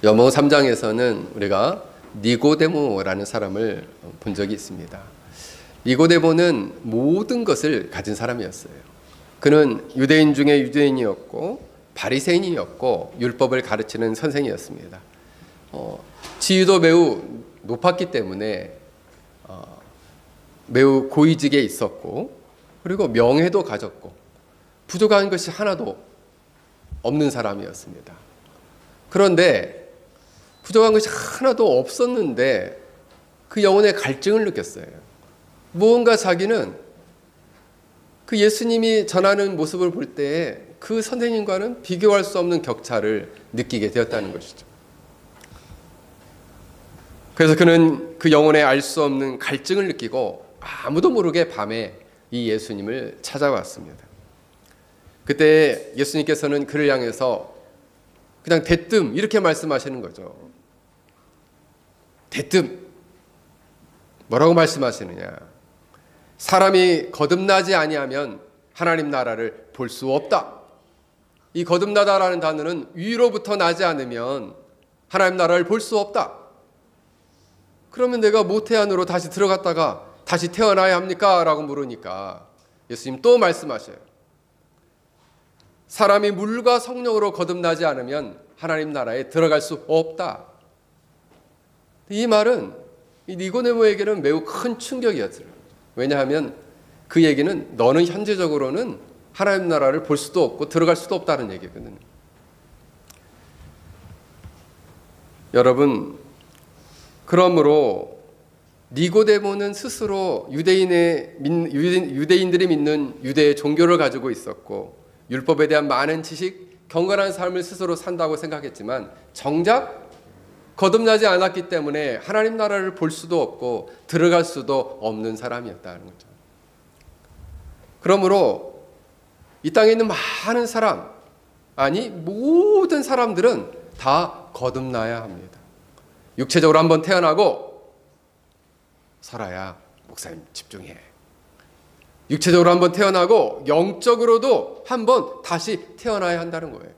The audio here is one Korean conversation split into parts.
요한복음 3장에서는 우리가 니고데모라는 사람을 본 적이 있습니다. 니고데모는 모든 것을 가진 사람이었어요. 그는 유대인 중에 유대인이었고 바리새인이었고 율법을 가르치는 선생이었습니다. 지위도 매우 높았기 때문에 매우 고위직에 있었고, 그리고 명예도 가졌고 부족한 것이 하나도 없는 사람이었습니다. 그런데 부족한 것이 하나도 없었는데 그 영혼의 갈증을 느꼈어요. 무언가 자기는 그 예수님이 전하는 모습을 볼 때에 그 선생님과는 비교할 수 없는 격차를 느끼게 되었다는 것이죠. 그래서 그는 그 영혼에 알 수 없는 갈증을 느끼고 아무도 모르게 밤에 이 예수님을 찾아왔습니다. 그때 예수님께서는 그를 향해서 그냥 대뜸 이렇게 말씀하시는 거죠. 대뜸 뭐라고 말씀하시느냐? 사람이 거듭나지 아니하면 하나님 나라를 볼 수 없다. 이 거듭나다라는 단어는 위로부터 나지 않으면 하나님 나라를 볼 수 없다. 그러면 내가 모태 안으로 다시 들어갔다가 다시 태어나야 합니까? 라고 물으니까 예수님 또 말씀하셔요. 사람이 물과 성령으로 거듭나지 않으면 하나님 나라에 들어갈 수 없다. 이 말은 이 니고데모에게는 매우 큰 충격이었어요. 왜냐하면 그 얘기는 너는 현재적으로는 하나님 나라를 볼 수도 없고 들어갈 수도 없다는 얘기거든요. 여러분, 그러므로 니고데모는 스스로 유대인들이 믿는 유대의 종교를 가지고 있었고 율법에 대한 많은 지식, 경건한 삶을 스스로 산다고 생각했지만 정작 거듭나지 않았기 때문에 하나님 나라를 볼 수도 없고 들어갈 수도 없는 사람이었다는 거죠. 그러므로 이 땅에 있는 많은 사람, 아니 모든 사람들은 다 거듭나야 합니다. 육체적으로 한번 태어나고 살아야 목사님 집중해. 육체적으로 한번 태어나고 영적으로도 한번 다시 태어나야 한다는 거예요.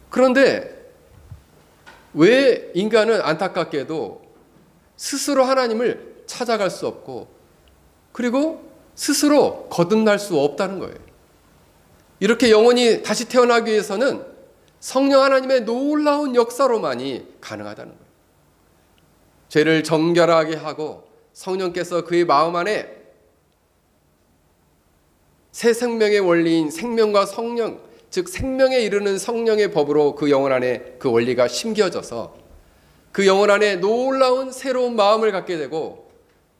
그런데 왜 인간은 안타깝게도 스스로 하나님을 찾아갈 수 없고 그리고 스스로 거듭날 수 없다는 거예요. 이렇게 영혼이 다시 태어나기 위해서는 성령 하나님의 놀라운 역사로만이 가능하다는 거예요. 죄를 정결하게 하고 성령께서 그의 마음 안에 새 생명의 원리인 생명과 성령, 즉 생명에 이르는 성령의 법으로 그 영혼 안에 그 원리가 심겨져서 그 영혼 안에 놀라운 새로운 마음을 갖게 되고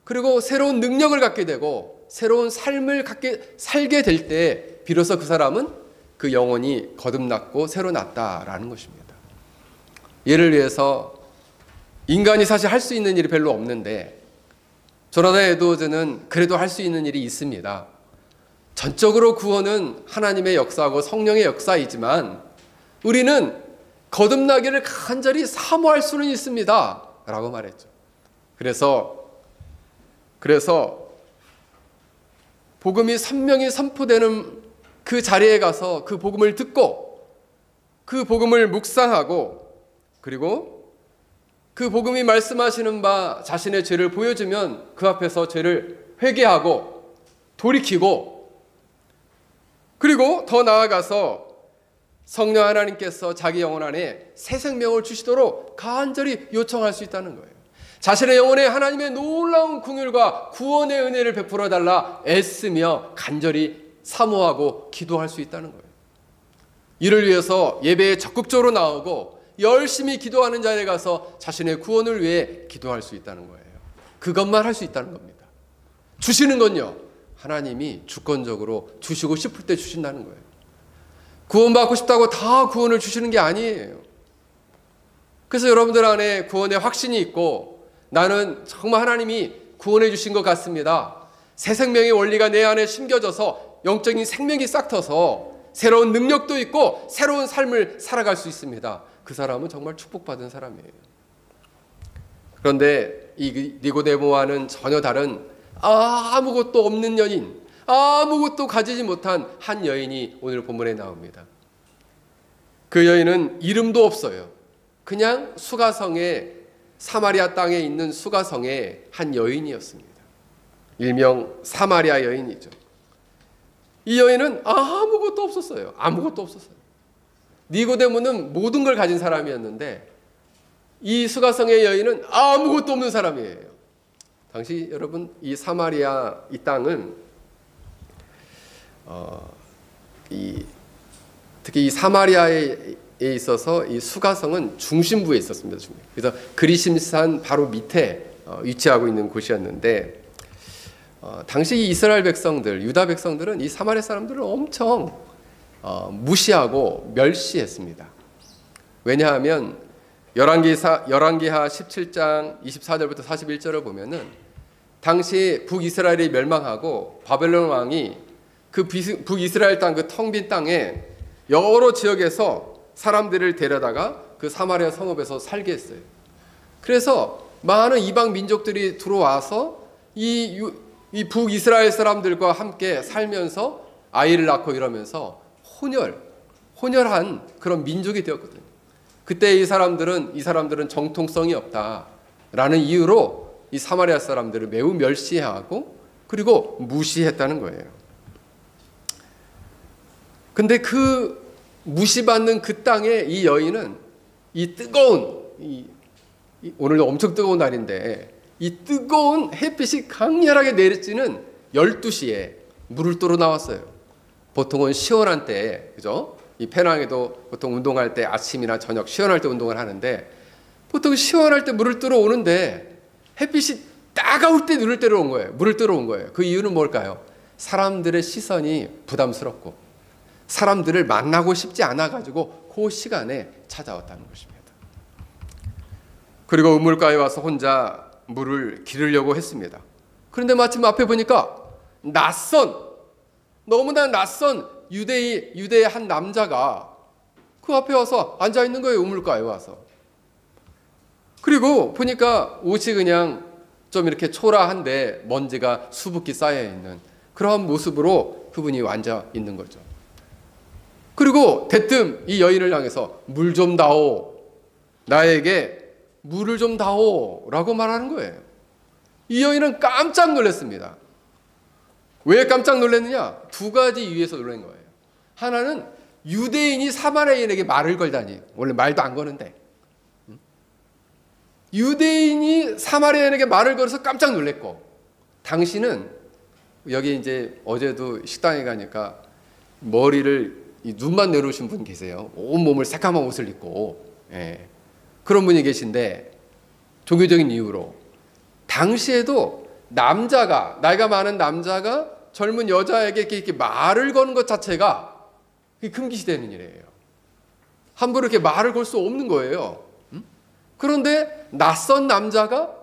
그리고 새로운 능력을 갖게 되고 새로운 삶을 살게 될 때 비로소 그 사람은 그 영혼이 거듭났고 새로 났다라는 것입니다. 예를 위해서 인간이 사실 할 수 있는 일이 별로 없는데 조나단 에드워즈는 그래도 할 수 있는 일이 있습니다. 전적으로 구원은 하나님의 역사고 성령의 역사이지만 우리는 거듭나기를 간절히 사모할 수는 있습니다 라고 말했죠. 그래서 복음이 선명히 선포되는 그 자리에 가서 그 복음을 듣고 그 복음을 묵상하고 그리고 그 복음이 말씀하시는 바 자신의 죄를 보여주면 그 앞에서 죄를 회개하고 돌이키고 그리고 더 나아가서 성령 하나님께서 자기 영혼 안에 새 생명을 주시도록 간절히 요청할 수 있다는 거예요. 자신의 영혼에 하나님의 놀라운 긍휼과 구원의 은혜를 베풀어 달라 애쓰며 간절히 사모하고 기도할 수 있다는 거예요. 이를 위해서 예배에 적극적으로 나오고 열심히 기도하는 자리에 가서 자신의 구원을 위해 기도할 수 있다는 거예요. 그것만 할 수 있다는 겁니다. 주시는 건요, 하나님이 주권적으로 주시고 싶을 때 주신다는 거예요. 구원받고 싶다고 다 구원을 주시는 게 아니에요. 그래서 여러분들 안에 구원의 확신이 있고 나는 정말 하나님이 구원해 주신 것 같습니다. 새 생명의 원리가 내 안에 심겨져서 영적인 생명이 싹 터서 새로운 능력도 있고 새로운 삶을 살아갈 수 있습니다. 그 사람은 정말 축복받은 사람이에요. 그런데 이 니고데모와는 전혀 다른 아무것도 없는 여인, 아무것도 가지지 못한 한 여인이 오늘 본문에 나옵니다. 그 여인은 이름도 없어요. 그냥 수가성에, 사마리아 땅에 있는 수가성의 한 여인이었습니다. 일명 사마리아 여인이죠. 이 여인은 아무것도 없었어요. 아무것도 없었어요. 니고데모는 모든 걸 가진 사람이었는데 이 수가성의 여인은 아무것도 없는 사람이에요. 당시 여러분, 이 사마리아 이 땅은 특히 이 사마리아에 있어서 이 수가성은 중심부에 있었습니다. 그래서 그리심산 바로 밑에 위치하고 있는 곳이었는데, 당시 이 이스라엘 백성들, 유다 백성들은 이 사마리아 사람들을 엄청 무시하고 멸시했습니다. 왜냐하면 열왕기하 17장 24절부터 41절을 보면은 당시 북이스라엘이 멸망하고 바벨론 왕이 그 북이스라엘 땅, 그 텅 빈 땅에 여러 지역에서 사람들을 데려다가 그 사마리아 성읍에서 살게 했어요. 그래서 많은 이방 민족들이 들어와서 이 북이스라엘 사람들과 함께 살면서 아이를 낳고 이러면서 혼혈한 그런 민족이 되었거든요. 그때 이 사람들은 정통성이 없다라는 이유로 이 사마리아 사람들을 매우 멸시하고 그리고 무시했다는 거예요. 근데 그 무시받는 그 땅에 이 여인은 이 뜨거운, 오늘도 엄청 뜨거운 날인데 이 뜨거운 햇빛이 강렬하게 내리쬐는 12시에 물을 뜨러 나왔어요. 보통은 시원한 때, 그죠? 이 페낭에도 보통 운동할 때 아침이나 저녁 시원할 때 운동을 하는데 보통 시원할 때 물을 뜨러 오는데 햇빛이 따가울 때 물을 뜨러 온 거예요. 그 이유는 뭘까요? 사람들의 시선이 부담스럽고 사람들을 만나고 싶지 않아가지고 그 시간에 찾아왔다는 것입니다. 그리고 우물가에 와서 혼자 물을 기르려고 했습니다. 그런데 마침 앞에 보니까 너무나 낯선 유대의 한 남자가 그 앞에 와서 앉아 있는 거예요. 우물가에 와서. 그리고 보니까 옷이 그냥 좀 이렇게 초라한데 먼지가 수북히 쌓여 있는 그러한 모습으로 그분이 앉아 있는 거죠. 그리고 대뜸 이 여인을 향해서 물 좀 다오, 나에게 물을 좀 다오 라고 말하는 거예요. 이 여인은 깜짝 놀랐습니다. 왜 깜짝 놀랐느냐? 두 가지 이유에서 놀란 거예요. 하나는 유대인이 사마리아인에게 말을 걸다니, 원래 말도 안 거는데 유대인이 사마리아인에게 말을 걸어서 깜짝 놀랐고, 당신은 여기 이제 어제도 식당에 가니까 머리를 눈만 내려오신 분 계세요. 온 몸을 새까만 옷을 입고, 그런 분이 계신데 종교적인 이유로 당시에도 나이가 많은 남자가 젊은 여자에게 이렇게 말을 거는 것 자체가 금기시되는 일이에요. 함부로 이렇게 말을 걸 수 없는 거예요. 그런데 낯선 남자가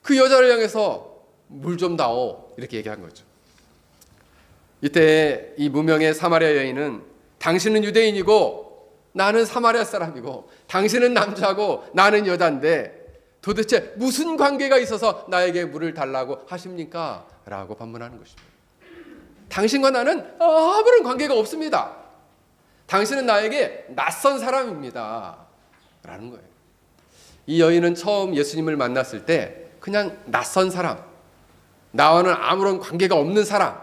그 여자를 향해서 물 좀 다오 이렇게 얘기한 거죠. 이때 이 무명의 사마리아 여인은 당신은 유대인이고 나는 사마리아 사람이고 당신은 남자고 나는 여자인데 도대체 무슨 관계가 있어서 나에게 물을 달라고 하십니까? 라고 반문하는 것입니다. 당신과 나는 아무런 관계가 없습니다. 당신은 나에게 낯선 사람입니다. 라는 거예요. 이 여인은 처음 예수님을 만났을 때 그냥 낯선 사람, 나와는 아무런 관계가 없는 사람,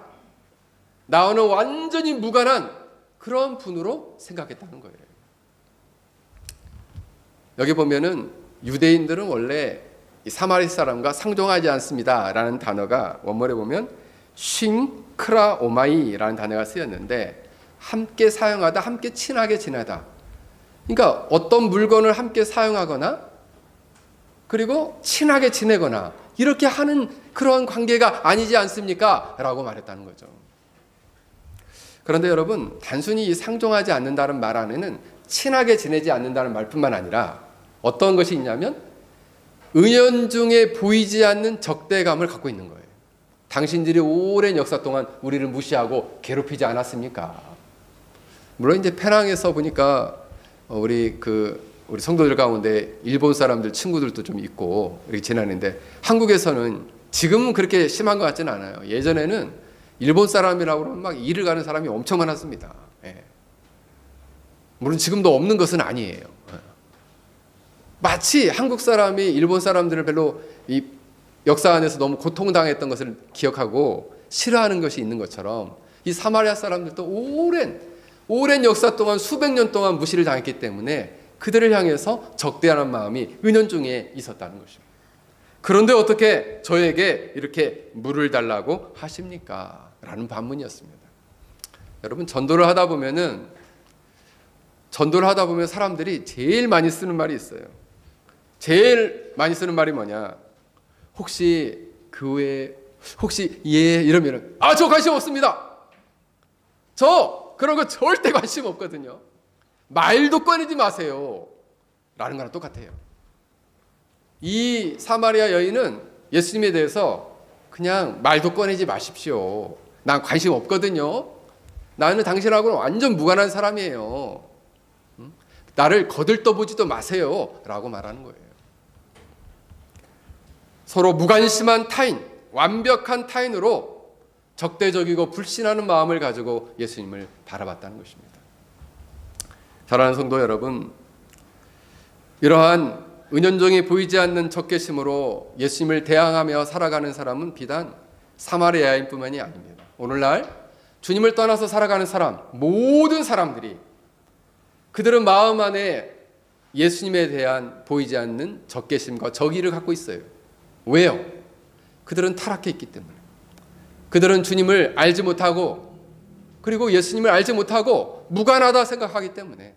나와는 완전히 무관한 그런 분으로 생각했다는 거예요. 여기 보면은 유대인들은 원래 이 사마리 사람과 상종하지 않습니다 라는 단어가 원문에 보면 싱크라오마이라는 단어가 쓰였는데 함께 사용하다, 함께 친하게 지내다. 그러니까 어떤 물건을 함께 사용하거나 그리고 친하게 지내거나 이렇게 하는 그런 관계가 아니지 않습니까? 라고 말했다는 거죠. 그런데 여러분, 단순히 이 상종하지 않는다는 말 안에는 친하게 지내지 않는다는 말뿐만 아니라 어떤 것이 있냐면 은연중에 보이지 않는 적대감을 갖고 있는 거예요. 당신들이 오랜 역사 동안 우리를 무시하고 괴롭히지 않았습니까? 물론 이제 페낭에서 보니까 우리 성도들 가운데 일본 사람들 친구들도 좀 있고 이렇게 지내는데 한국에서는 지금은 그렇게 심한 것 같지는 않아요. 예전에는 일본 사람이라고 하면 막 일을 가는 사람이 엄청 많았습니다. 물론 지금도 없는 것은 아니에요. 마치 한국 사람이 일본 사람들을 별로 이 역사 안에서 너무 고통당했던 것을 기억하고 싫어하는 것이 있는 것처럼 이 사마리아 사람들도 오랜 역사 동안 수백 년 동안 무시를 당했기 때문에 그들을 향해서 적대하는 마음이 은연중에 있었다는 것입니다. 그런데 어떻게 저에게 이렇게 물을 달라고 하십니까? 라는 반문이었습니다. 여러분, 전도를 하다 보면 사람들이 제일 많이 쓰는 말이 있어요. 제일 많이 쓰는 말이 뭐냐? 혹시 교회, 혹시 이러면 저 관심 없습니다. 저 그런 거 절대 관심 없거든요. 말도 꺼내지 마세요. 라는 거랑 똑같아요. 이 사마리아 여인은 예수님에 대해서 그냥 말도 꺼내지 마십시오. 난 관심 없거든요. 나는 당신하고는 완전 무관한 사람이에요. 나를 거들떠보지도 마세요. 라고 말하는 거예요. 서로 무관심한 타인, 완벽한 타인으로 적대적이고 불신하는 마음을 가지고 예수님을 바라봤다는 것입니다. 사랑하는 성도 여러분, 이러한 은연중에 보이지 않는 적개심으로 예수님을 대항하며 살아가는 사람은 비단 사마리아인뿐만이 아닙니다. 오늘날 주님을 떠나서 살아가는 사람, 모든 사람들이 그들은 마음 안에 예수님에 대한 보이지 않는 적개심과 적의를 갖고 있어요. 왜요? 그들은 타락해 있기 때문에. 그들은 주님을 알지 못하고, 그리고 예수님을 알지 못하고 무관하다 생각하기 때문에,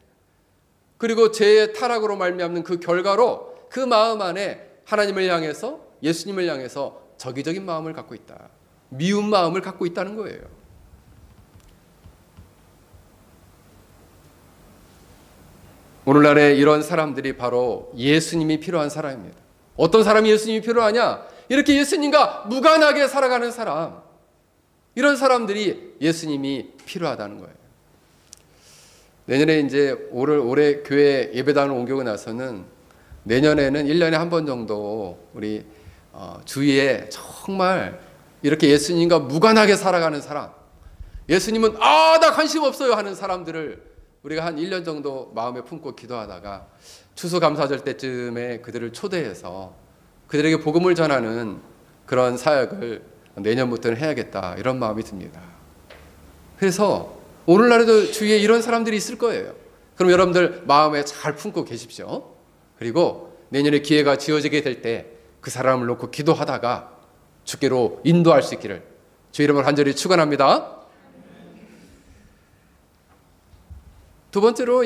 그리고 죄의 타락으로 말미암는 그 결과로 그 마음 안에 하나님을 향해서, 예수님을 향해서 적의적인 마음을 갖고 있다. 미운 마음을 갖고 있다는 거예요. 오늘날에 이런 사람들이 바로 예수님이 필요한 사람입니다. 어떤 사람이 예수님이 필요하냐? 이렇게 예수님과 무관하게 살아가는 사람, 이런 사람들이 예수님이 필요하다는 거예요. 내년에 이제 올해 교회 예배당을 옮기고 나서는 내년에는 1년에 한 번 정도 우리 주위에 정말 이렇게 예수님과 무관하게 살아가는 사람, 예수님은 나 관심 없어요 하는 사람들을 우리가 한 1년 정도 마음에 품고 기도하다가 추수감사절 때쯤에 그들을 초대해서 그들에게 복음을 전하는 그런 사역을 내년부터는 해야겠다, 이런 마음이 듭니다. 그래서 오늘날에도 주위에 이런 사람들이 있을 거예요. 그럼 여러분들 마음에 잘 품고 계십시오. 그리고 내년에 기회가 지어지게 될 때 그 사람을 놓고 기도하다가 주께로 인도할 수 있기를 주 이름으로 간절히 축원합니다. 두 번째로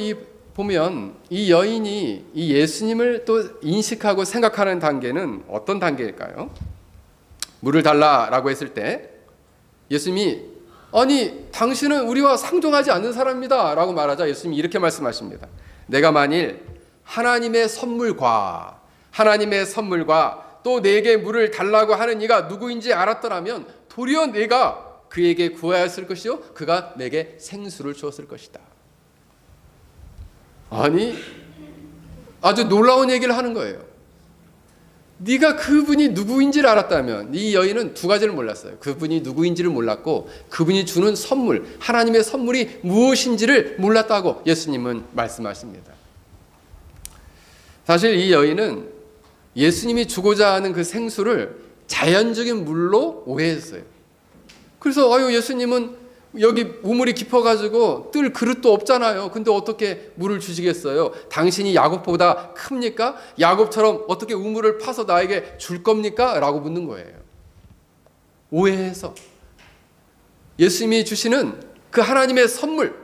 보면 이 여인이 이 예수님을 또 인식하고 생각하는 단계는 어떤 단계일까요? 물을 달라라고 했을 때 예수님이 당신은 우리와 상종하지 않는 사람입니다 라고 말하자 예수님이 이렇게 말씀하십니다. 내가 만일 하나님의 선물과 또 내게 물을 달라고 하는 이가 누구인지 알았더라면 도리어 내가 그에게 구하였을 것이요 그가 내게 생수를 주었을 것이다. 아주 놀라운 얘기를 하는 거예요. 네가 그분이 누구인지를 알았다면, 이 여인은 두 가지를 몰랐어요. 그분이 누구인지를 몰랐고 그분이 주는 선물, 하나님의 선물이 무엇인지를 몰랐다고 예수님은 말씀하십니다. 사실 이 여인은 예수님이 주고자 하는 그 생수를 자연적인 물로 오해했어요. 그래서 예수님은 여기 우물이 깊어가지고 뜰 그릇도 없잖아요. 근데 어떻게 물을 주시겠어요? 당신이 야곱보다 큽니까? 야곱처럼 어떻게 우물을 파서 나에게 줄 겁니까? 라고 묻는 거예요. 오해해서 예수님이 주시는 그 하나님의 선물,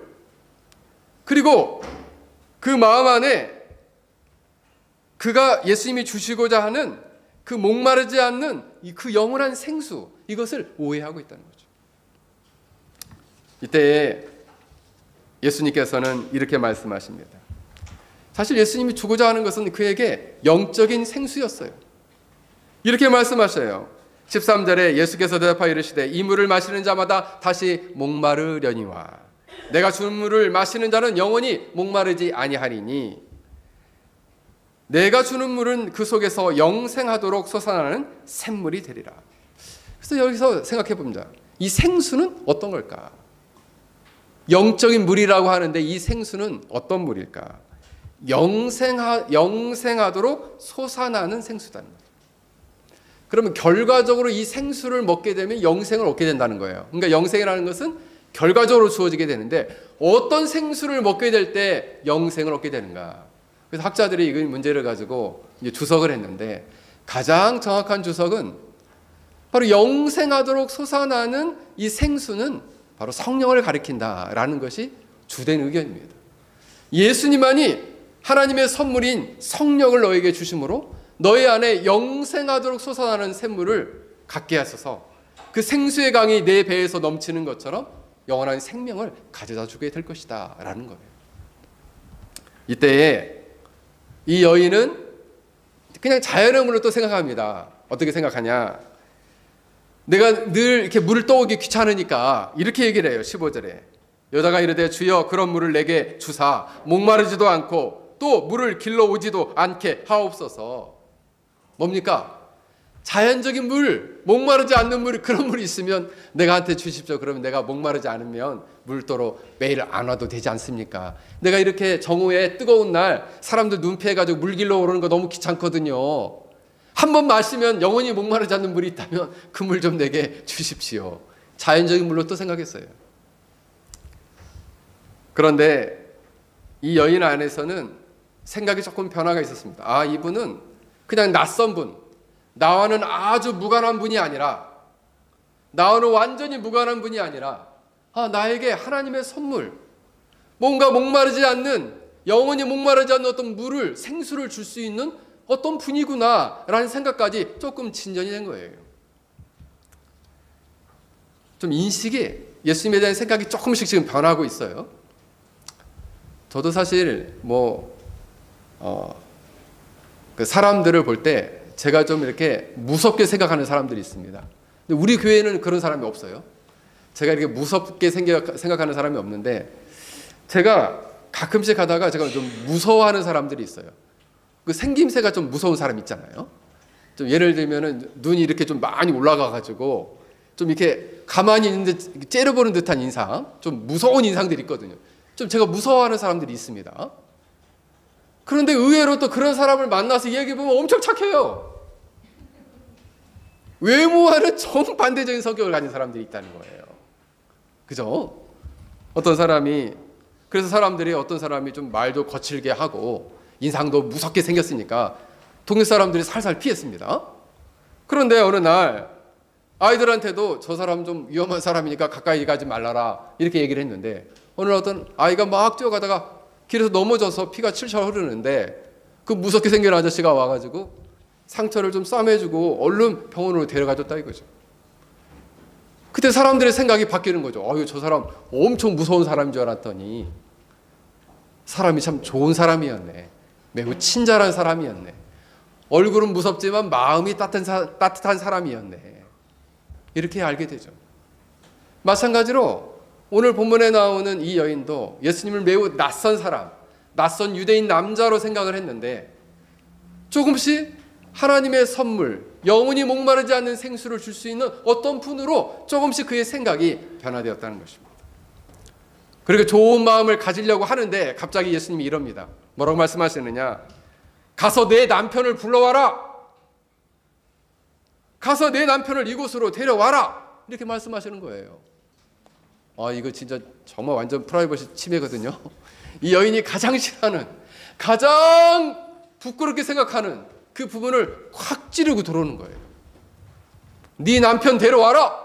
그리고 그 마음 안에 그가 예수님이 주시고자 하는 그 목마르지 않는 그 영원한 생수, 이것을 오해하고 있다는 거죠. 이때 예수님께서는 이렇게 말씀하십니다. 사실 예수님이 주고자 하는 것은 그에게 영적인 생수였어요. 이렇게 말씀하셔요. 13절에 예수께서 대답하여 이르시되 이 물을 마시는 자마다 다시 목마르려니와 내가 주는 물을 마시는 자는 영원히 목마르지 아니하리니 내가 주는 물은 그 속에서 영생하도록 솟아나는 샘물이 되리라. 그래서 여기서 생각해 봅니다. 이 생수는 어떤 걸까? 영적인 물이라고 하는데 이 생수는 어떤 물일까? 영생하도록 솟아나는 생수다는 거예요. 그러면 결과적으로 이 생수를 먹게 되면 영생을 얻게 된다는 거예요. 그러니까 영생이라는 것은 결과적으로 주어지게 되는데 어떤 생수를 먹게 될 때 영생을 얻게 되는가? 그래서 학자들이 이 문제를 가지고 이제 주석을 했는데 가장 정확한 주석은 바로 영생하도록 솟아나는 이 생수는 바로 성령을 가리킨다라는 것이 주된 의견입니다. 예수님만이 하나님의 선물인 성령을 너에게 주심으로 너희 안에 영생하도록 솟아나는 샘물을 갖게 하소서. 그 생수의 강이 내 배에서 넘치는 것처럼 영원한 생명을 가져다 주게 될 것이다 라는 거예요. 이때에 이 여인은 그냥 자연의 물을 또 생각합니다. 어떻게 생각하냐? 내가 늘 이렇게 물을 떠오기 귀찮으니까 이렇게 얘기를 해요. 15절에 여자가 이르되 주여 그런 물을 내게 주사 목마르지도 않고 또 물을 길러오지도 않게 하옵소서. 뭡니까? 자연적인 물, 목마르지 않는 물, 그런 물이 있으면 내가한테 주십시오. 그러면 내가 목마르지 않으면 물도로 매일 안 와도 되지 않습니까? 내가 이렇게 정오에 뜨거운 날 사람들 눈 피해가지고 물 길러 오르는 거 너무 귀찮거든요. 한 번 마시면 영원히 목마르지 않는 물이 있다면 그 물 좀 내게 주십시오. 자연적인 물로 또 생각했어요. 그런데 이 여인 안에서는 생각이 조금 변화가 있었습니다. 아, 이분은 그냥 낯선 분, 나와는 아주 무관한 분이 아니라, 나와는 완전히 무관한 분이 아니라, 나에게 하나님의 선물, 뭔가 목마르지 않는, 영원히 목마르지 않는 어떤 물을, 생수를 줄 수 있는 어떤 분이구나 라는 생각까지 조금 진전이 된 거예요. 좀 인식이, 예수님에 대한 생각이 조금씩 지금 변하고 있어요. 저도 사실 그 사람들을 볼 때 제가 좀 이렇게 무섭게 생각하는 사람들이 있습니다. 근데 우리 교회는 그런 사람이 없어요. 제가 이렇게 무섭게 생각하는 사람이 없는데, 제가 가끔씩 하다가 제가 좀 무서워하는 사람들이 있어요. 그 생김새가 좀 무서운 사람 있잖아요. 좀 예를 들면은 눈이 이렇게 좀 많이 올라가가지고 좀 이렇게 가만히 있는데 째려보는 듯한 인상, 좀 무서운 인상들이 있거든요. 좀 제가 무서워하는 사람들이 있습니다. 그런데 의외로 또 그런 사람을 만나서 얘기해보면 엄청 착해요. 외모와는 정반대적인 성격을 가진 사람들이 있다는 거예요. 그죠? 그래서 사람들이 어떤 사람이 좀 말도 거칠게 하고 인상도 무섭게 생겼으니까 동네 사람들이 살살 피했습니다. 그런데 어느 날 아이들한테도 저 사람 좀 위험한 사람이니까 가까이 가지 말라라 이렇게 얘기를 했는데, 오늘 어떤 아이가 막 뛰어가다가 길에서 넘어져서 피가 칠칠 흐르는데 그 무섭게 생긴 아저씨가 와가지고 상처를 좀 싸매주고 얼른 병원으로 데려가줬다 이거죠. 그때 사람들의 생각이 바뀌는 거죠. 저 사람 엄청 무서운 사람인 줄 알았더니 사람이 참 좋은 사람이었네. 매우 친절한 사람이었네. 얼굴은 무섭지만 마음이 따뜻한 사람이었네. 이렇게 알게 되죠. 마찬가지로 오늘 본문에 나오는 이 여인도 예수님을 매우 낯선 사람, 낯선 유대인 남자로 생각을 했는데 조금씩 하나님의 선물, 영원히 목마르지 않는 생수를 줄 수 있는 어떤 분으로 조금씩 그의 생각이 변화되었다는 것입니다. 그리고 좋은 마음을 가지려고 하는데 갑자기 예수님이 이럽니다. 뭐라고 말씀하시느냐? 가서 내 남편을 불러와라. 가서 내 남편을 이곳으로 데려와라. 이렇게 말씀하시는 거예요. 이거 진짜 정말 완전 프라이버시 침해거든요. 이 여인이 가장 싫어하는, 가장 부끄럽게 생각하는 그 부분을 확 찌르고 들어오는 거예요. 네 남편 데려와라.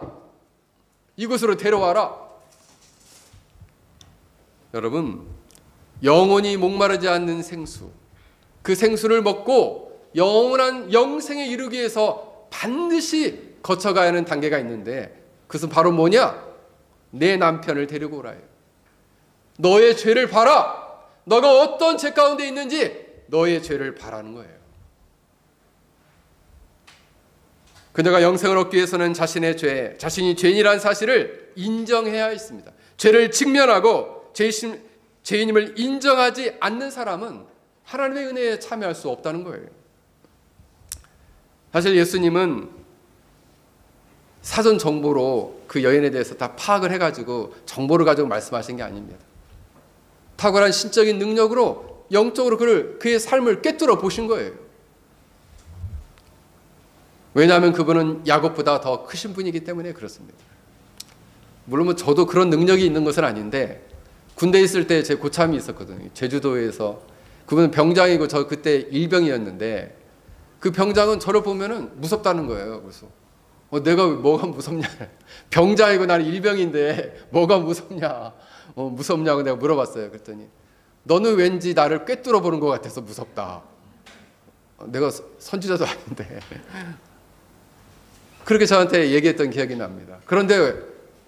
이곳으로 데려와라. 여러분, 영원히 목마르지 않는 생수, 그 생수를 먹고 영원한 영생에 이르기 위해서 반드시 거쳐가야 하는 단계가 있는데, 그것은 바로 뭐냐? 내 남편을 데리고 오라 해요. 너의 죄를 봐라. 너가 어떤 죄 가운데 있는지 너의 죄를 봐라는 거예요. 그녀가 영생을 얻기 위해서는 자신의 죄, 자신이 죄인이라는 사실을 인정해야 했습니다. 죄를 직면하고 죄인임을 인정하지 않는 사람은 하나님의 은혜에 참여할 수 없다는 거예요. 사실 예수님은 사전 정보로 그 여인에 대해서 다 파악을 해가지고 정보를 가지고 말씀하신 게 아닙니다. 탁월한 신적인 능력으로 영적으로 그의 삶을 꿰뚫어 보신 거예요. 왜냐하면 그분은 야곱보다 더 크신 분이기 때문에 그렇습니다. 물론 저도 그런 능력이 있는 것은 아닌데 군대에 있을 때 제 고참이 있었거든요. 제주도에서. 그분은 병장이고 저 그때 일병이었는데 그 병장은 저를 보면은 무섭다는 거예요. 그래서 내가 뭐가 무섭냐. 병장이고 나는 일병인데 뭐가 무섭냐. 무섭냐고 내가 물어봤어요. 그랬더니 너는 왠지 나를 꿰뚫어 보는 것 같아서 무섭다. 내가 선지자도 아닌데. 그렇게 저한테 얘기했던 기억이 납니다. 그런데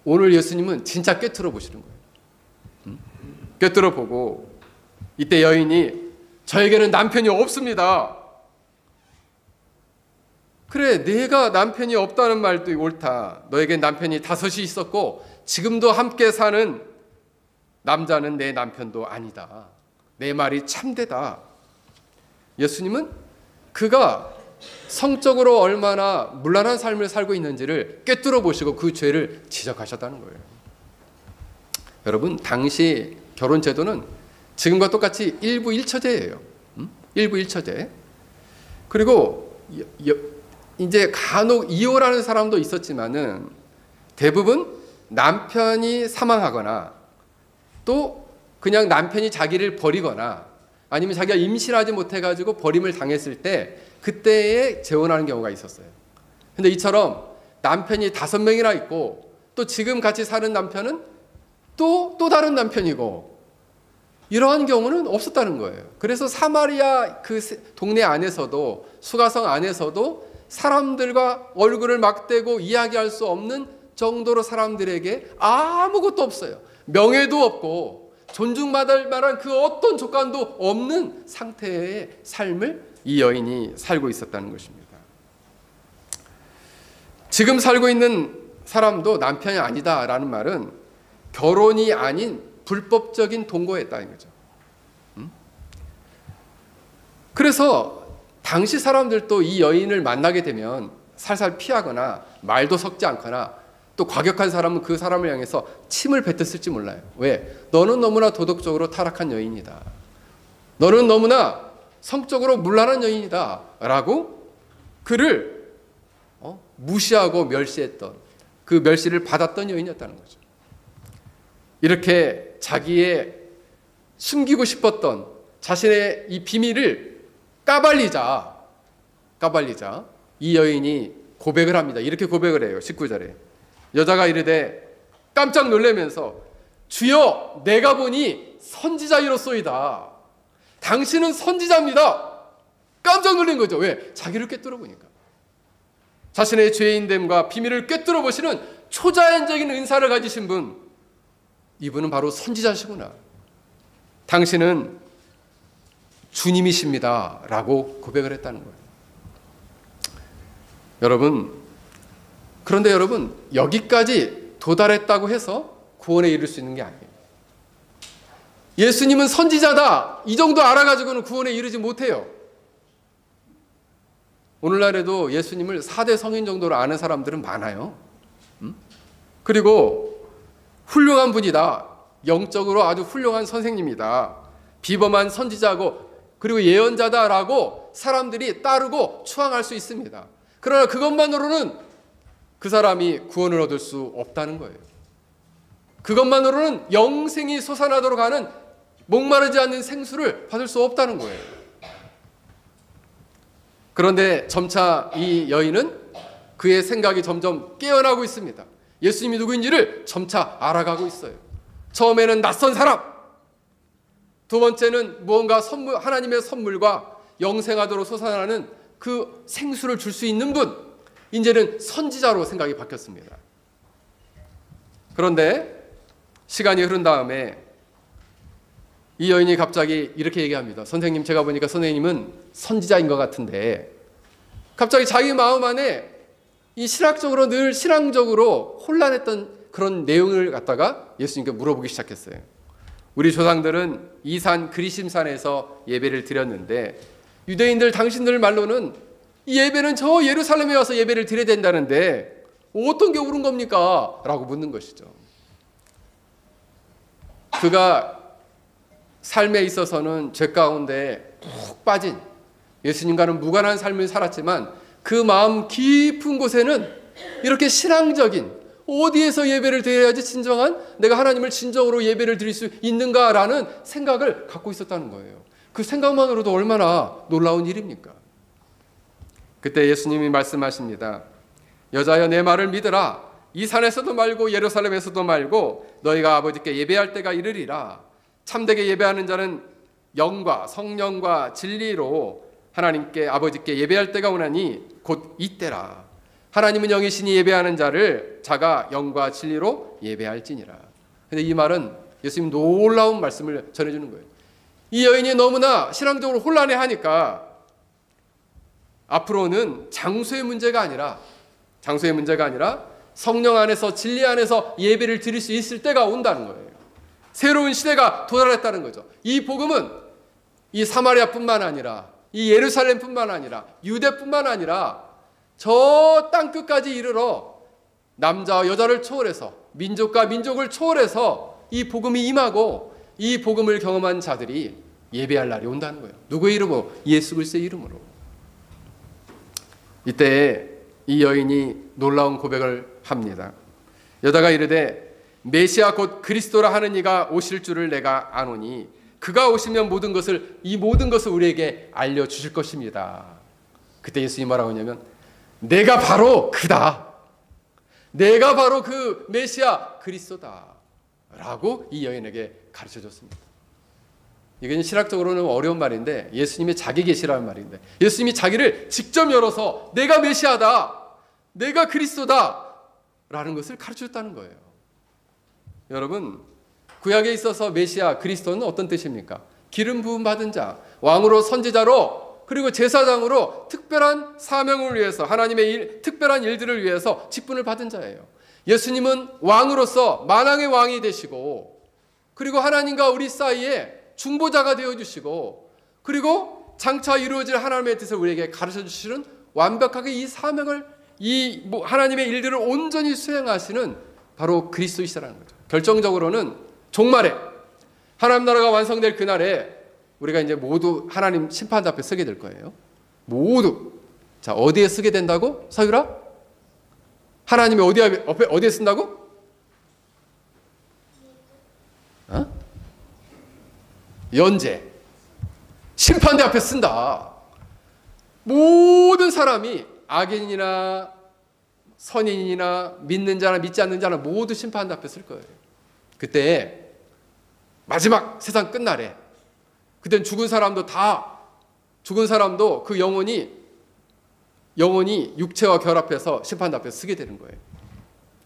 오늘 예수님은 진짜 꿰뚫어 보시는 거예요. 꿰뚫어 보고 이때 여인이 저에게는 남편이 없습니다. 그래, 내가 남편이 없다는 말도 옳다. 너에겐 남편이 5이 있었고 지금도 함께 사는 남자는 내 남편도 아니다. 내 말이 참되다. 예수님은 그가 성적으로 얼마나 문란한 삶을 살고 있는지를 꿰뚫어 보시고 그 죄를 지적하셨다는 거예요. 여러분, 당시 결혼 제도는 지금과 똑같이 일부 일처제예요. 일부 일처제. 그리고 이제 간혹 이혼하는 사람도 있었지만은 대부분 남편이 사망하거나 또 그냥 남편이 자기를 버리거나 아니면 자기가 임신하지 못해가지고 버림을 당했을 때 그때에 재혼하는 경우가 있었어요. 근데 이처럼 남편이 5명이나 있고 또 지금 같이 사는 남편은 또 다른 남편이고 이러한 경우는 없었다는 거예요. 그래서 사마리아 그 동네 안에서도 수가성 안에서도 사람들과 얼굴을 맞대고 이야기할 수 없는 정도로 사람들에게 아무것도 없어요. 명예도 없고 존중받을 만한 그 어떤 조건도 없는 상태의 삶을 이 여인이 살고 있었다는 것입니다. 지금 살고 있는 사람도 남편이 아니다라는 말은 결혼이 아닌 불법적인 동거였다는 거죠. 그래서 당시 사람들도 이 여인을 만나게 되면 살살 피하거나 말도 섞지 않거나 또 과격한 사람은 그 사람을 향해서 침을 뱉었을지 몰라요. 왜? 너는 너무나 도덕적으로 타락한 여인이다. 너는 너무나 성적으로 문란한 여인이다. 라고 그를 무시하고 멸시했던, 그 멸시를 받았던 여인이었다는 거죠. 이렇게 자기의 숨기고 싶었던 자신의 이 비밀을 까발리자 이 여인이 고백을 합니다. 이렇게 고백을 해요. 19절에 여자가 이르되 깜짝 놀라면서 주여 내가 보니 선지자이로소이다. 당신은 선지자입니다. 깜짝 놀란 거죠. 왜? 자기를 꿰뚫어 보니까. 자신의 죄인됨과 비밀을 꿰뚫어 보시는 초자연적인 은사를 가지신 분, 이분은 바로 선지자시구나. 당신은 주님이십니다. 라고 고백을 했다는 거예요. 그런데 여러분, 여기까지 도달했다고 해서 구원에 이를 수 있는 게 아니에요. 예수님은 선지자다. 이 정도 알아가지고는 구원에 이르지 못해요. 오늘날에도 예수님을 4대 성인 정도로 아는 사람들은 많아요. 그리고 훌륭한 분이다. 영적으로 아주 훌륭한 선생님이다. 비범한 선지자고 그리고 예언자다라고 사람들이 따르고 추앙할 수 있습니다. 그러나 그것만으로는 그 사람이 구원을 얻을 수 없다는 거예요. 그것만으로는 영생이 솟아나도록 하는 목마르지 않는 생수를 받을 수 없다는 거예요. 그런데 점차 이 여인은 그의 생각이 점점 깨어나고 있습니다. 예수님이 누구인지를 점차 알아가고 있어요. 처음에는 낯선 사람, 두 번째는 무언가 선물, 하나님의 선물과 영생하도록 솟아나는 그 생수를 줄 수 있는 분, 이제는 선지자로 생각이 바뀌었습니다. 그런데 시간이 흐른 다음에 이 여인이 갑자기 이렇게 얘기합니다. 선생님, 제가 보니까 선생님은 선지자인 것 같은데, 갑자기 자기 마음 안에 이 신학적으로 늘 신앙적으로 혼란했던 그런 내용을 갖다가 예수님께 물어보기 시작했어요. 우리 조상들은 이 산 그리심산에서 예배를 드렸는데 유대인들 당신들 말로는 이 예배는 저 예루살렘에 와서 예배를 드려야 된다는데 어떤 게 옳은 겁니까? 라고 묻는 것이죠. 그가 삶에 있어서는 죄 가운데 푹 빠진 예수님과는 무관한 삶을 살았지만 그 마음 깊은 곳에는 이렇게 신앙적인, 어디에서 예배를 드려야지 진정한 내가 하나님을 진정으로 예배를 드릴 수 있는가라는 생각을 갖고 있었다는 거예요. 그 생각만으로도 얼마나 놀라운 일입니까? 그때 예수님이 말씀하십니다. 여자여 내 말을 믿으라. 이 산에서도 말고 예루살렘에서도 말고 너희가 아버지께 예배할 때가 이르리라. 참되게 예배하는 자는 영과 성령과 진리로 하나님께 아버지께 예배할 때가 오나니 곧 이때라. 하나님은 영이시니 예배하는 자를 자가 영과 진리로 예배할지니라. 근데 이 말은 예수님 놀라운 말씀을 전해주는 거예요. 이 여인이 너무나 신앙적으로 혼란해하니까 앞으로는 장소의 문제가 아니라 성령 안에서 진리 안에서 예배를 드릴 수 있을 때가 온다는 거예요. 새로운 시대가 도달했다는 거죠. 이 복음은 이 사마리아뿐만 아니라 이 예루살렘뿐만 아니라 유대뿐만 아니라 저 땅끝까지 이르러 남자와 여자를 초월해서 민족과 민족을 초월해서 이 복음이 임하고 이 복음을 경험한 자들이 예배할 날이 온다는 거예요. 누구의 이름으로? 예수 그리스도의 이름으로. 이때 이 여인이 놀라운 고백을 합니다. 여자가 이르되 메시아 곧 그리스도라 하는 이가 오실 줄을 내가 아노니 그가 오시면 이 모든 것을 우리에게 알려주실 것입니다. 그때 예수님이 뭐라고 하냐면 내가 바로 그다. 내가 바로 그 메시아 그리스도다. 라고 이 여인에게 가르쳐줬습니다. 이건 신학적으로는 어려운 말인데 예수님이 자기 계시라는 말인데 예수님이 자기를 직접 열어서 내가 메시아다. 내가 그리스도다. 라는 것을 가르쳐줬다는 거예요. 여러분, 구약에 있어서 메시아 그리스도는 어떤 뜻입니까? 기름 부음 받은 자, 왕으로 선지자로 그리고 제사장으로 특별한 사명을 위해서 하나님의 특별한 일들을 위해서 직분을 받은 자예요. 예수님은 왕으로서 만왕의 왕이 되시고 그리고 하나님과 우리 사이에 중보자가 되어주시고 그리고 장차 이루어질 하나님의 뜻을 우리에게 가르쳐주시는 완벽하게 이 사명을 이 하나님의 일들을 온전히 수행하시는 바로 그리스도이시라는 거죠. 결정적으로는 종말에 하나님 나라가 완성될 그날에 우리가 이제 모두 하나님 심판대 앞에 서게 될 거예요. 모두. 자, 어디에 서게 된다고? 서유라? 하나님이 어디에 쓴다고? 연재. 심판대 앞에 쓴다. 모든 사람이 악인이나 선인이나 믿는 자나 믿지 않는 자나 모두 심판대 앞에 쓸 거예요. 그때 마지막 세상 끝날에 그땐 죽은 사람도 그 영혼이 육체와 결합해서 심판대 앞에 서게 되는 거예요.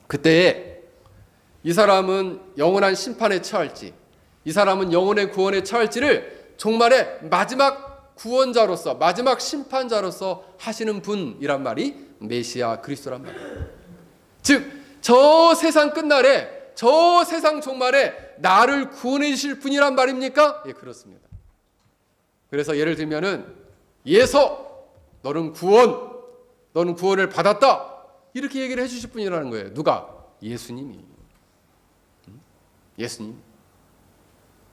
그때 이 사람은 영원한 심판에 처할지 이 사람은 영혼의 구원에 처할지를 종말의 마지막 구원자로서 마지막 심판자로서 하시는 분이란 말이 메시아 그리스도란 말이에요. 즉 저 세상 끝날에 저 세상 종말에 나를 구원해 주실 분이란 말입니까? 예, 그렇습니다. 그래서 예를 들면은 예서 너는 구원을 받았다 이렇게 얘기를 해주실 분이라는 거예요. 누가? 예수님이. 예수님.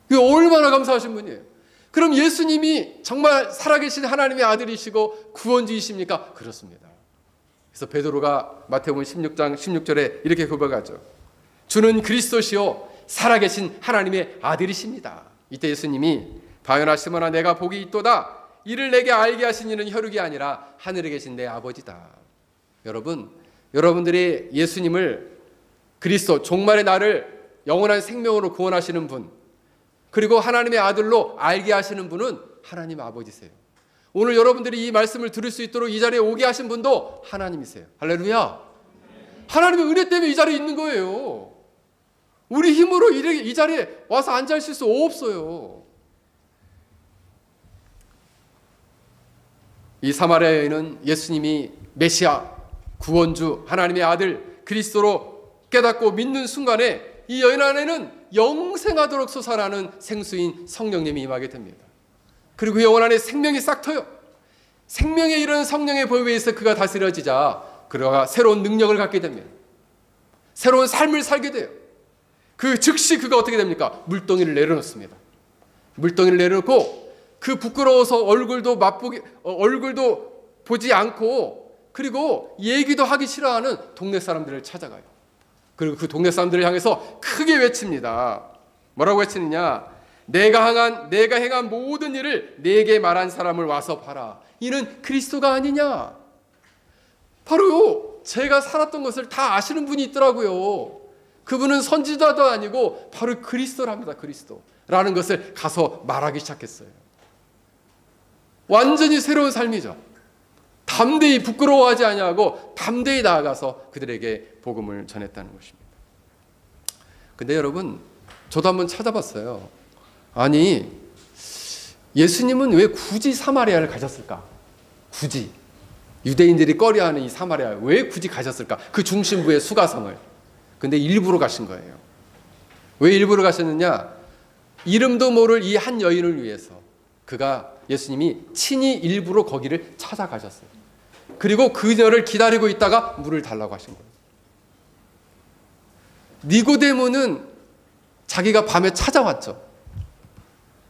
그게 얼마나 감사하신 분이에요. 그럼 예수님이 정말 살아계신 하나님의 아들이시고 구원주이십니까? 그렇습니다. 그래서 베드로가 마태복음 16장 16절에 이렇게 고백하죠. 주는 그리스도시요 살아계신 하나님의 아들이십니다. 이때 예수님이 바요나 시몬아 내가 복이 있도다. 이를 내게 알게 하신 이는 혈육이 아니라 하늘에 계신 내 아버지다. 여러분들이 예수님을 그리스도 종말의 날을 영원한 생명으로 구원하시는 분 그리고 하나님의 아들로 알게 하시는 분은 하나님 아버지세요. 오늘 여러분들이 이 말씀을 들을 수 있도록 이 자리에 오게 하신 분도 하나님이세요. 할렐루야. 하나님의 은혜 때문에 이 자리에 있는 거예요. 우리 힘으로 이 자리에 와서 앉아있을 수 없어요. 이 사마리아 여인은 예수님이 메시아, 구원주, 하나님의 아들 그리스도로 깨닫고 믿는 순간에 이 여인 안에는 영생하도록 솟아나는 생수인 성령님이 임하게 됩니다. 그리고 그 영혼 안에 생명이 싹 터요. 생명에 이르는 성령의 보혈에 의해서 그가 다스려지자 그가 새로운 능력을 갖게 됩니다. 새로운 삶을 살게 돼요. 그 즉시 그가 어떻게 됩니까? 물동이를 내려놓습니다. 물동이를 내려놓고 그 부끄러워서 얼굴도 보지 않고, 그리고 얘기도 하기 싫어하는 동네 사람들을 찾아가요. 그리고 그 동네 사람들을 향해서 크게 외칩니다. 뭐라고 외치느냐? 내가 행한 모든 일을 내게 말한 사람을 와서 봐라. 이는 그리스도가 아니냐? 바로 제가 살았던 것을 다 아시는 분이 있더라고요. 그분은 선지자도 아니고 바로 그리스도랍니다. 그리스도라는 것을 가서 말하기 시작했어요. 완전히 새로운 삶이죠. 담대히 부끄러워하지 아니하고 담대히 나아가서 그들에게 복음을 전했다는 것입니다. 근데 여러분, 저도 한번 찾아봤어요. 아니, 예수님은 왜 굳이 사마리아를 가셨을까? 굳이 유대인들이 꺼려하는 이 사마리아 왜 굳이 가셨을까? 그 중심부의 수가성을. 근데 일부러 가신 거예요. 왜 일부러 가셨느냐? 이름도 모를 이 한 여인을 위해서 예수님이 친히 일부러 거기를 찾아가셨어요. 그리고 그녀를 기다리고 있다가 물을 달라고 하신 거예요. 니고데모는 자기가 밤에 찾아왔죠.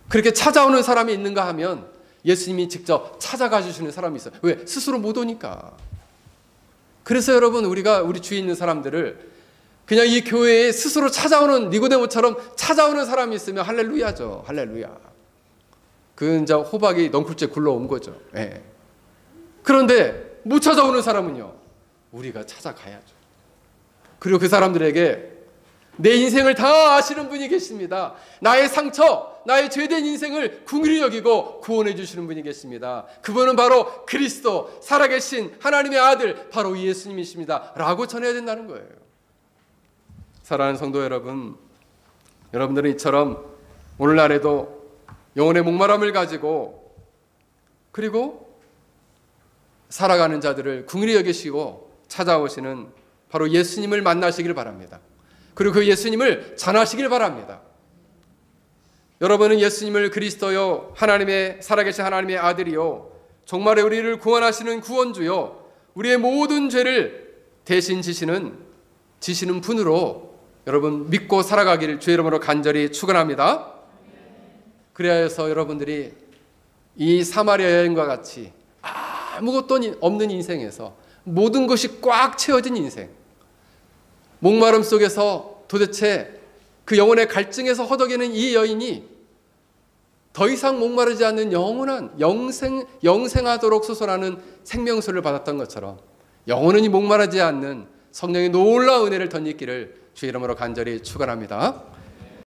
그렇게 찾아오는 사람이 있는가 하면 예수님이 직접 찾아가 주시는 사람이 있어요. 왜? 스스로 못 오니까. 그래서 여러분, 우리 주위에 있는 사람들을 그냥 이 교회에 스스로 찾아오는 니고데모처럼 찾아오는 사람이 있으면 할렐루야죠. 할렐루야. 그 이제 호박이 넝쿨째 굴러온 거죠. 예. 그런데 못 찾아오는 사람은요, 우리가 찾아가야죠. 그리고 그 사람들에게 내 인생을 다 아시는 분이 계십니다. 나의 상처, 나의 죄된 인생을 긍휼히 여기고 구원해 주시는 분이 계십니다. 그분은 바로 그리스도, 살아계신 하나님의 아들, 바로 예수님이십니다. 라고 전해야 된다는 거예요. 사랑하는 성도 여러분, 여러분들은 이처럼 오늘날에도 영혼의 목마름을 가지고, 그리고 살아가는 자들을 긍휼히 여기시고 찾아오시는 바로 예수님을 만나시길 바랍니다. 그리고 그 예수님을 전하시길 바랍니다. 여러분은 예수님을 그리스도요, 하나님의 살아계신 하나님의 아들이요, 정말 우리를 구원하시는 구원주요, 우리의 모든 죄를 대신 지시는 분으로 여러분 믿고 살아가기를 주의 이름으로 간절히 축원합니다. 그래야 해서 여러분들이 이 사마리아 여인과 같이 아무것도 없는 인생에서 모든 것이 꽉 채워진 인생, 목마름 속에서 도대체 그 영혼의 갈증에서 허덕이는 이 여인이 더 이상 목마르지 않는 영원한 영생하도록 솟아나는 생명수를 받았던 것처럼 영원히 목마르지 않는 성령의 놀라운 은혜를 덧입기를 주의 이름으로 간절히 축원합니다.